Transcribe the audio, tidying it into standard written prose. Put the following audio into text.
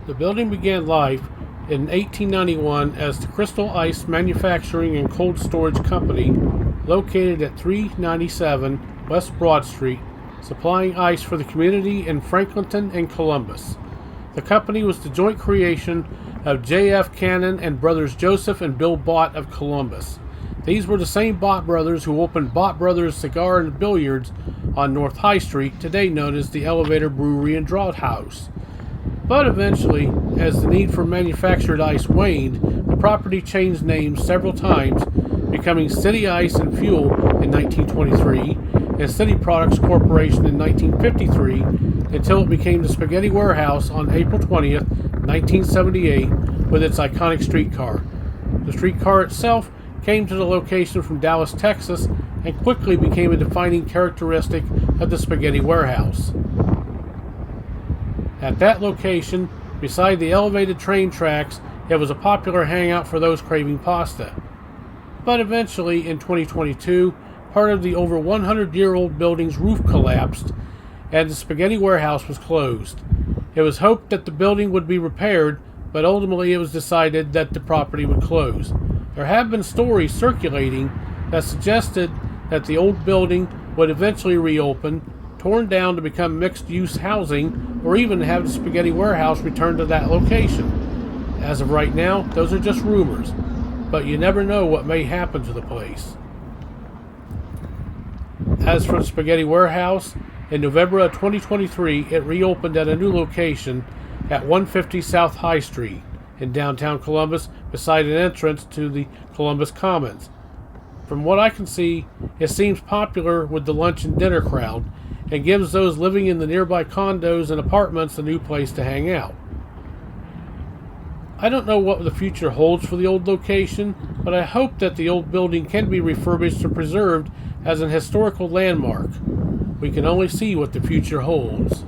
The building began life in 1891 as the Crystal Ice Manufacturing and Cold Storage Company, located at 397 West Broad Street, supplying ice for the community in Franklinton and Columbus. The company was the joint creation of J.F. Cannon and brothers Joseph and Bill Bott of Columbus. These were the same Bott Brothers who opened Bott Brothers Cigar and Billiards on North High Street, today known as the Elevator Brewery and Draught Haus. But eventually, as the need for manufactured ice waned, the property changed names several times, becoming City Ice and Fuel in 1923 and City Products Corporation in 1953, until it became the Spaghetti Warehouse on April 20th, 1978, with its iconic streetcar. The streetcar itself came to the location from Dallas, Texas, and quickly became a defining characteristic of the Spaghetti Warehouse. At that location, beside the elevated train tracks, it was a popular hangout for those craving pasta. But eventually, in 2022, part of the over 100-year-old building's roof collapsed, and the Spaghetti Warehouse was closed. It was hoped that the building would be repaired, but ultimately it was decided that the property would close. There have been stories circulating that suggested that the old building would eventually reopen, torn down to become mixed-use housing, or even have the Spaghetti Warehouse return to that location. As of right now, those are just rumors, but you never know what may happen to the place. As for the Spaghetti Warehouse, in November of 2023, it reopened at a new location at 150 South High Street in downtown Columbus, beside an entrance to the Columbus Commons. From what I can see, it seems popular with the lunch and dinner crowd, and gives those living in the nearby condos and apartments a new place to hang out. I don't know what the future holds for the old location, but I hope that the old building can be refurbished and preserved as an historical landmark. We can only see what the future holds.